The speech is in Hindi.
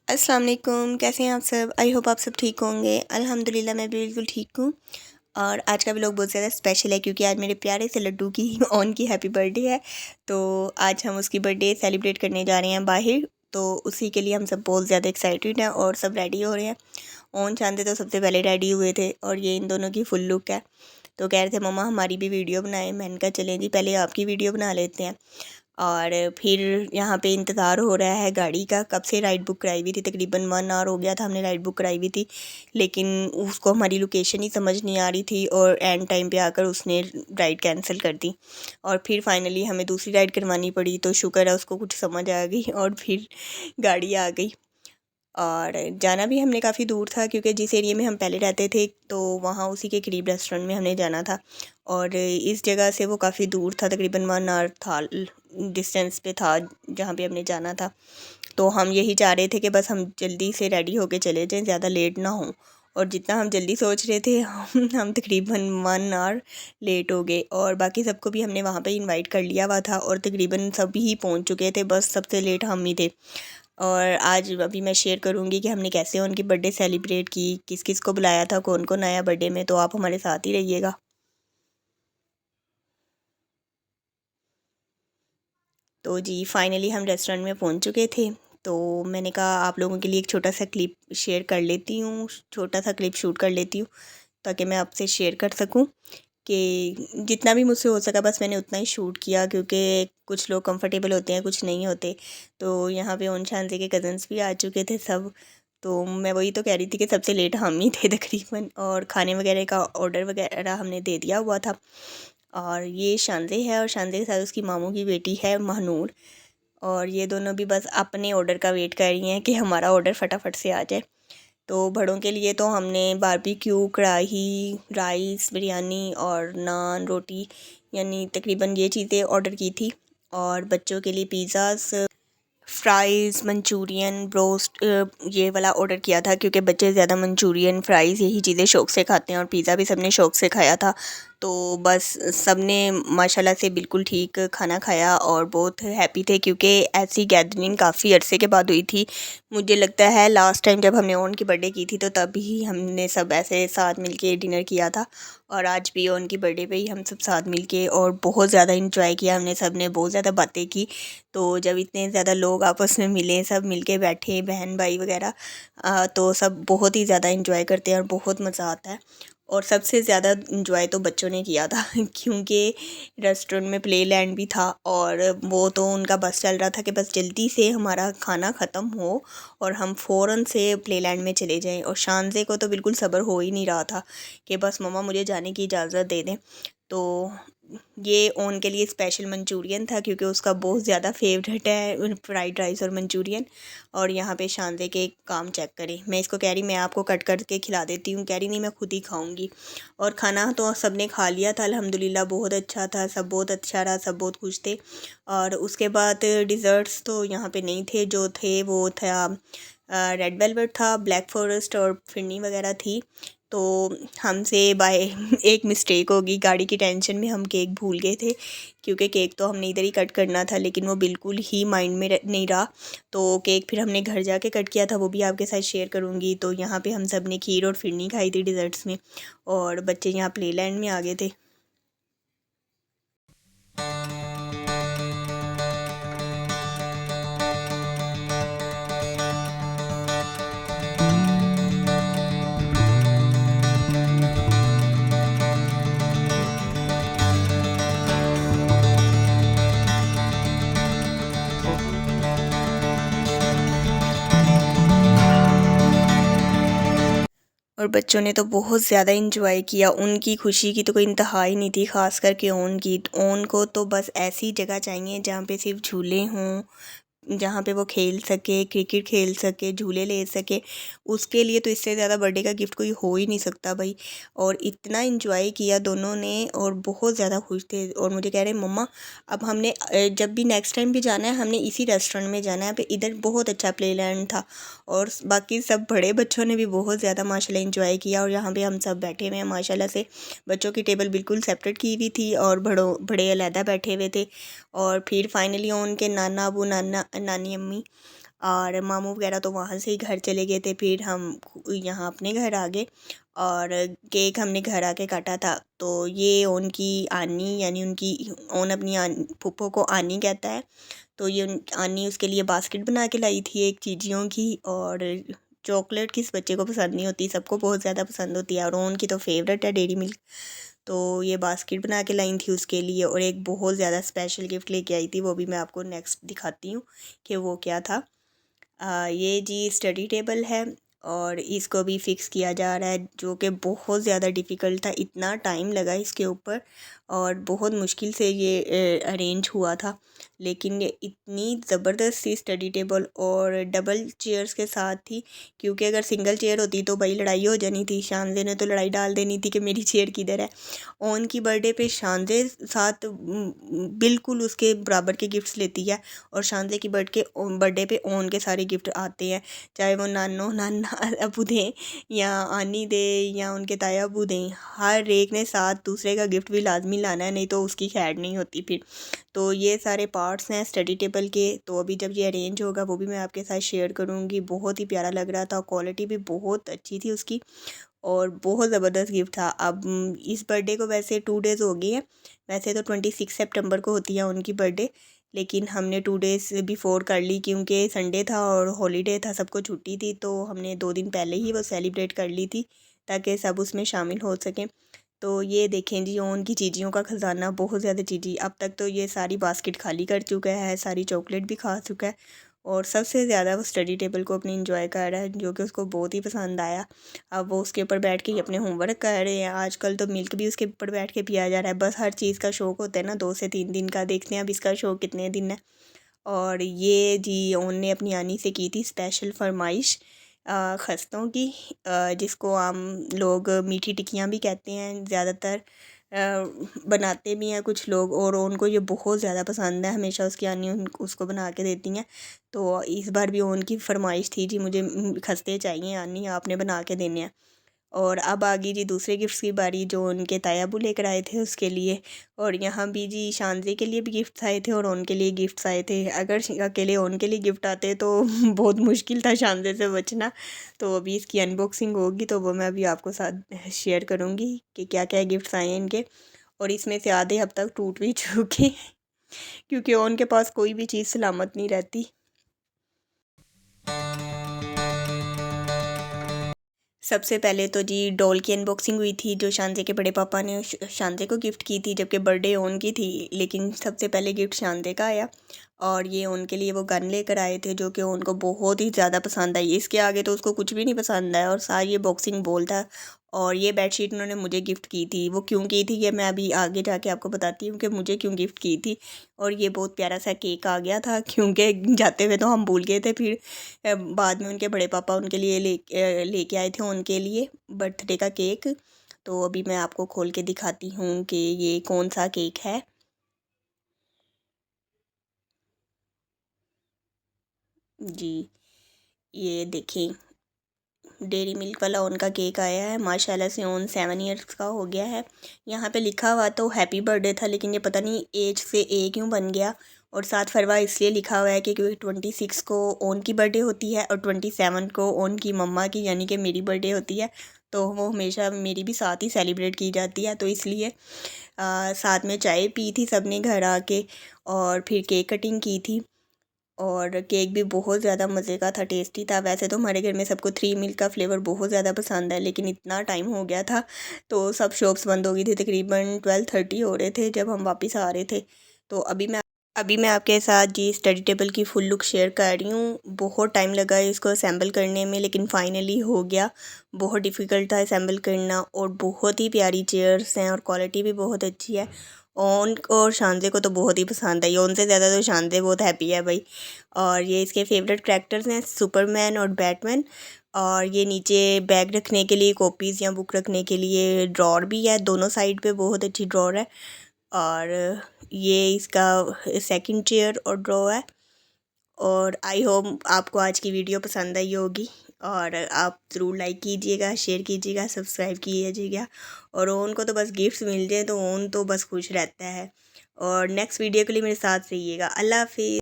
अस्सलाम वालेकुम, कैसे हैं आप सब? आई होप आप सब ठीक होंगे। अल्हम्दुलिल्लाह मैं भी बिल्कुल ठीक हूँ। और आज का व्लॉग बहुत ज़्यादा स्पेशल है क्योंकि आज मेरे प्यारे से लड्डू की ओन की हैप्पी बर्थडे है। तो आज हम उसकी बर्थडे सेलिब्रेट करने जा रहे हैं बाहर। तो उसी के लिए हम सब बहुत ज़्यादा एक्साइटेड हैं और सब रेडी हो रहे हैं। ओन चांदे तो सबसे पहले रेडी हुए थे और ये इन दोनों की फुल लुक है। तो कह रहे थे मम्मा हमारी भी वीडियो बनाएं। मैंने कहा चलें जी, पहले आपकी वीडियो बना लेते हैं। और फिर यहाँ पे इंतज़ार हो रहा है गाड़ी का। कब से राइड बुक कराई हुई थी, तकरीबन 1 आवर हो गया था हमने राइड बुक कराई हुई थी, लेकिन उसको हमारी लोकेशन ही समझ नहीं आ रही थी और एंड टाइम पे आकर उसने राइड कैंसिल कर दी। और फिर फाइनली हमें दूसरी राइड करवानी पड़ी, तो शुक्र है उसको कुछ समझ आ गई और फिर गाड़ी आ गई। और जाना भी हमने काफ़ी दूर था क्योंकि जिस एरिया में हम पहले रहते थे तो वहाँ उसी के करीब रेस्टोरेंट में हमने जाना था। और इस जगह से वो काफ़ी दूर था, तकरीबन 1 आवर था डिस्टेंस पे था जहाँ पे हमने जाना था। तो हम यही चाह रहे थे कि बस हम जल्दी से रेडी होके चले जाएं, ज़्यादा लेट ना हो। और जितना हम जल्दी सोच रहे थे हम तकरीबन 1 आवर लेट हो गए। और बाकी सबको भी हमने वहाँ पे इनवाइट कर लिया हुआ था और तकरीबन सभी ही पहुँच चुके थे, बस सबसे लेट हम ही थे। और आज अभी मैं शेयर करूँगी कि हमने कैसे उनकी बर्थडे सेलिब्रेट की, किस किस को बुलाया था, कौन कौन आया बर्थडे में। तो आप हमारे साथ ही रहिएगा। तो जी फाइनली हम रेस्टोरेंट में पहुंच चुके थे। तो मैंने कहा आप लोगों के लिए एक छोटा सा क्लिप शेयर कर लेती हूँ, छोटा सा क्लिप शूट कर लेती हूँ ताकि मैं आपसे शेयर कर सकूँ कि जितना भी मुझसे हो सका बस मैंने उतना ही शूट किया, क्योंकि कुछ लोग कंफर्टेबल होते हैं कुछ नहीं होते। तो यहाँ पे उन शांति के कज़न्स भी आ चुके थे सब। तो मैं वही तो कह रही थी कि सबसे लेट हम ही थे तकरीबन। और खाने वगैरह का ऑर्डर वगैरह हमने दे दिया हुआ था। और ये शांजे है और शांजे के साथ उसकी मामू की बेटी है महानूर। और ये दोनों भी बस अपने ऑर्डर का वेट कर रही हैं कि हमारा ऑर्डर फटाफट से आ जाए। तो बड़ों के लिए तो हमने बारबेक्यू, कढ़ाई, राइस, बिरयानी और नान, रोटी, यानी तकरीबन ये चीज़ें ऑर्डर की थी। और बच्चों के लिए पिज़्ज़ास, फ़्राइज़, मंचूरियन, ब्रोस्ट, ये वाला ऑर्डर किया था क्योंकि बच्चे ज़्यादा मंचूरियन, फ़्राइज़ यही चीज़ें शौक़ से खाते हैं। और पिज़्ज़ा भी सबने शौक़ से खाया था। तो बस सबने माशाल्लाह से बिल्कुल ठीक खाना खाया और बहुत हैप्पी थे क्योंकि ऐसी गैदरिंग काफ़ी अरसे के बाद हुई थी। मुझे लगता है लास्ट टाइम जब हमने ओन की बर्थडे की थी तो तभी हमने सब ऐसे साथ मिलके डिनर किया था। और आज भी ओन की बर्थडे पे ही हम सब साथ मिलके और बहुत ज़्यादा इंजॉय किया हमने, सब ने बहुत ज़्यादा बातें की। तो जब इतने ज़्यादा लोग आपस में मिले, सब मिलके बैठे, बहन भाई वगैरह, तो सब बहुत ही ज़्यादा इंजॉय करते हैं और बहुत मज़ा आता है। और सबसे ज़्यादा इंजॉय तो बच्चों ने किया था क्योंकि रेस्टोरेंट में प्ले लैंड भी था और वो तो उनका बस चल रहा था कि बस जल्दी से हमारा खाना ख़त्म हो और हम फ़ौरन से प्ले लैंड में चले जाएं। और शानज़े को तो बिल्कुल सब्र हो ही नहीं रहा था कि बस मम्मा मुझे जाने की इजाज़त दे दें। तो ये ओन के लिए स्पेशल मंचूरियन था क्योंकि उसका बहुत ज़्यादा फेवरेट है फ्राइड राइस और मंचूरियन। और यहाँ पे शानज़े के काम चेक करें, मैं इसको कह रही मैं आपको कट करके खिला देती हूँ, कह रही नहीं मैं खुद ही खाऊंगी। और खाना तो सब ने खा लिया था अल्हम्दुलिल्लाह, बहुत अच्छा था, सब बहुत अच्छा रहा, सब बहुत खुश थे। और उसके बाद डिज़र्ट्स तो यहाँ पे नहीं थे, जो थे वो था रेड वेलवेट था, ब्लैक फॉरेस्ट और फिरनी वगैरह थी। तो हमसे बाय एक मिस्टेक होगी, गाड़ी की टेंशन में हम केक भूल गए थे क्योंकि केक तो हमने इधर ही कट करना था लेकिन वो बिल्कुल ही माइंड में नहीं रहा। तो केक फिर हमने घर जाके कट किया था, वो भी आपके साथ शेयर करूँगी। तो यहाँ पे हम सब ने खीर और फिरनी खाई थी डिज़र्ट्स में। और बच्चे यहाँ प्ले लैंड में आ गए थे। और बच्चों ने तो बहुत ज़्यादा इंजॉय किया, उनकी खुशी की तो कोई इंतहा ही नहीं थी, ख़ास करके ओन की। ओन को तो बस ऐसी जगह चाहिए जहाँ पे सिर्फ झूले हों, जहाँ पे वो खेल सके, क्रिकेट खेल सके, झूले ले सके। उसके लिए तो इससे ज़्यादा बर्थडे का गिफ्ट कोई हो ही नहीं सकता भाई। और इतना इंजॉय किया दोनों ने और बहुत ज़्यादा खुश थे। और मुझे कह रहे मम्मा अब हमने जब भी नेक्स्ट टाइम भी जाना है हमने इसी रेस्टोरेंट में जाना है, पे इधर बहुत अच्छा प्ले लैंड था। और बाकी सब बड़े बच्चों ने भी बहुत ज़्यादा माशाल्लाह इंजॉय किया। और यहाँ पे हम सब बैठे हुए हैं माशाल्लाह से, बच्चों की टेबल बिल्कुल सेपरेट की हुई थी और बड़े अलहदा बैठे हुए थे। और फिर फाइनली उनके नाना अबू, नाना नानी अम्मी और मामू वगैरह तो वहाँ से ही घर चले गए थे। फिर हम यहाँ अपने घर आ गए और केक हमने घर आके काटा था। तो ये उनकी आनी, यानी उनकी ओन अपनी फूफो को आनी कहता है। तो ये आनी उसके लिए बास्केट बना के लाई थी एक चीज़ियों की। और चॉकलेट किस बच्चे को पसंद नहीं होती, सबको बहुत ज़्यादा पसंद होती है और उनकी तो फेवरेट है डेयरी मिल्क। तो ये बास्केट बना के लाई थी उसके लिए। और एक बहुत ज़्यादा स्पेशल गिफ्ट लेके आई थी, वो भी मैं आपको नेक्स्ट दिखाती हूँ कि वो क्या था। ये जी स्टडी टेबल है और इसको भी फ़िक्स किया जा रहा है, जो कि बहुत ज़्यादा डिफ़िकल्ट था। इतना टाइम लगा इसके ऊपर और बहुत मुश्किल से ये अरेंज हुआ था। लेकिन ये इतनी ज़बरदस्त सी स्टडी टेबल और डबल चेयर्स के साथ थी, क्योंकि अगर सिंगल चेयर होती तो भाई लड़ाई हो जानी थी। शानज़े ने तो लड़ाई डाल देनी थी कि मेरी चेयर किधर है। ओन की बर्थडे पे शानज़े साथ बिल्कुल उसके बराबर के गिफ्ट्स लेती है और शानज़े की बर्थडे पे ओन के सारे गिफ्ट आते हैं, चाहे वो नानो नाना अबू दें या आनी दे या उनके ताया अबू दें। हर एक ने साथ दूसरे का गिफ्ट भी लाजमी लाना है, नहीं तो उसकी खैर नहीं होती फिर। तो ये सारे पार्ट्स हैं स्टडी टेबल के। तो अभी जब ये अरेंज होगा वो भी मैं आपके साथ शेयर करूँगी। बहुत ही प्यारा लग रहा था, क्वालिटी भी बहुत अच्छी थी उसकी और बहुत ज़बरदस्त गिफ्ट था। अब इस बर्थडे को वैसे 2 डेज़ हो गए हैं। वैसे तो 26 सितंबर को होती है उनकी बर्थडे, लेकिन हमने 2 डेज़ बिफ़ोर कर ली क्योंकि संडे था और हॉलीडे था, सबको छुट्टी थी। तो हमने 2 दिन पहले ही वो सेलिब्रेट कर ली थी ताकि सब उसमें शामिल हो सकें। तो ये देखें जी ओन की चीज़ियों का ख़जाना, बहुत ज़्यादा चीज़ी। अब तक तो ये सारी बास्केट खाली कर चुका है, सारी चॉकलेट भी खा चुका है और सबसे ज़्यादा वो स्टडी टेबल को अपनी इंजॉय कर रहा है, जो कि उसको बहुत ही पसंद आया। अब वो उसके ऊपर बैठ के ही अपने होमवर्क कर रहे हैं। आजकल तो मिल्क भी उसके ऊपर बैठ के पिया जा रहा है। बस हर चीज़ का शौक़ होता है ना, 2 से 3 दिन का। देखते हैं अब इसका शौक़ कितने दिन है। और ये जी ओन ने अपनी आनी से की थी स्पेशल फरमाइश खस्तों की, जिसको आम लोग मीठी टिक्कियाँ भी कहते हैं ज़्यादातर। बनाते भी हैं कुछ लोग और उनको ये बहुत ज़्यादा पसंद है, हमेशा उसकी आनी उसको बना के देती हैं। तो इस बार भी उनकी फरमाइश थी जी, मुझे खस्ते चाहिए आनी, आपने बना के देने हैं। और अब आ गई जी दूसरे गिफ्ट्स की बारी, जो उनके ताया अबू लेकर आए थे उसके लिए। और यहाँ भी जी शानज़े के लिए भी गिफ्ट्स आए थे और उनके लिए गिफ्ट्स आए थे। अगर अकेले उनके लिए गिफ्ट आते तो बहुत मुश्किल था शानज़े से बचना। तो अभी इसकी अनबॉक्सिंग होगी तो वो मैं अभी आपको साथ शेयर करूँगी कि क्या क्या गिफ्ट्स आए हैं इनके। और इसमें से आधे अब तक टूट भी चुके क्योंकि उनके पास कोई भी चीज़ सलामत नहीं रहती। सबसे पहले तो जी डॉल की अनबॉक्सिंग हुई थी, जो शानज़े के बड़े पापा ने शानज़े को गिफ्ट की थी, जबकि बर्थडे ओन की थी। लेकिन सबसे पहले गिफ्ट शानज़े का आया और ये उनके लिए वो गन लेकर आए थे, जो कि उनको बहुत ही ज़्यादा पसंद आई। इसके आगे तो उसको कुछ भी नहीं पसंद आया और सारी ये बॉक्सिंग बोल था। और ये बेडशीट उन्होंने मुझे गिफ्ट की थी। वो क्यों की थी ये मैं अभी आगे जाके आपको बताती हूँ कि मुझे क्यों गिफ्ट की थी। और ये बहुत प्यारा सा केक आ गया था, क्योंकि जाते हुए तो हम भूल गए थे। फिर बाद में उनके बड़े पापा उनके लिए लेके आए थे उनके लिए बर्थडे का केक। तो अभी मैं आपको खोल के दिखाती हूँ कि ये कौन सा केक है। जी ये देखें, डेयरी मिल्क वाला उनका केक आया है। माशाल्लाह से ओन 7 ईयर्स का हो गया है। यहाँ पे लिखा हुआ तो हैप्पी बर्थडे था, लेकिन ये पता नहीं एज से ए क्यों बन गया। और 7 फरवरी इसलिए लिखा हुआ है कि क्योंकि 26 को ओन की बर्थडे होती है और 27 को ओन की मम्मा की, यानी कि मेरी बर्थडे होती है। तो वो हमेशा मेरी भी साथ ही सेलिब्रेट की जाती है, तो इसलिए साथ में चाय पी थी सब ने घर आके और फिर केक कटिंग की थी। और केक भी बहुत ज़्यादा मज़े का था, टेस्टी था। वैसे तो हमारे घर में सबको 3 मिल्क का फ्लेवर बहुत ज़्यादा पसंद है, लेकिन इतना टाइम हो गया था तो सब शॉप्स बंद हो गई थी। तकरीबन 12:30 हो रहे थे जब हम वापस आ रहे थे। तो अभी मैं आपके साथ जी स्टडी टेबल की फुल लुक शेयर कर रही हूँ। बहुत टाइम लगा है इसको असेंबल करने में, लेकिन फ़ाइनली हो गया। बहुत डिफ़िकल्ट था असेंबल करना और बहुत ही प्यारी चेयर्स हैं और क्वालिटी भी बहुत अच्छी है। ओन और शानज़े को तो बहुत ही पसंद आई। ओन से ज़्यादा तो शानज़े बहुत हैप्पी है भाई। और ये इसके फेवरेट करैक्टर्स हैं सुपरमैन और बैटमैन। और ये नीचे बैग रखने के लिए, कॉपीज़ या बुक रखने के लिए ड्रॉर भी है, दोनों साइड पे बहुत अच्छी ड्रॉर है। और ये इसका सेकंड चेयर और ड्रॉ है। और आई होप आपको आज की वीडियो पसंद आई होगी और आप ज़रूर लाइक कीजिएगा, शेयर कीजिएगा, सब्सक्राइब कीजिएगा। और ओन को तो बस गिफ्ट्स मिल जाए तो ओन तो बस खुश रहता है। और नेक्स्ट वीडियो के लिए मेरे साथ रहिएगा। अल्लाह हाफिज़।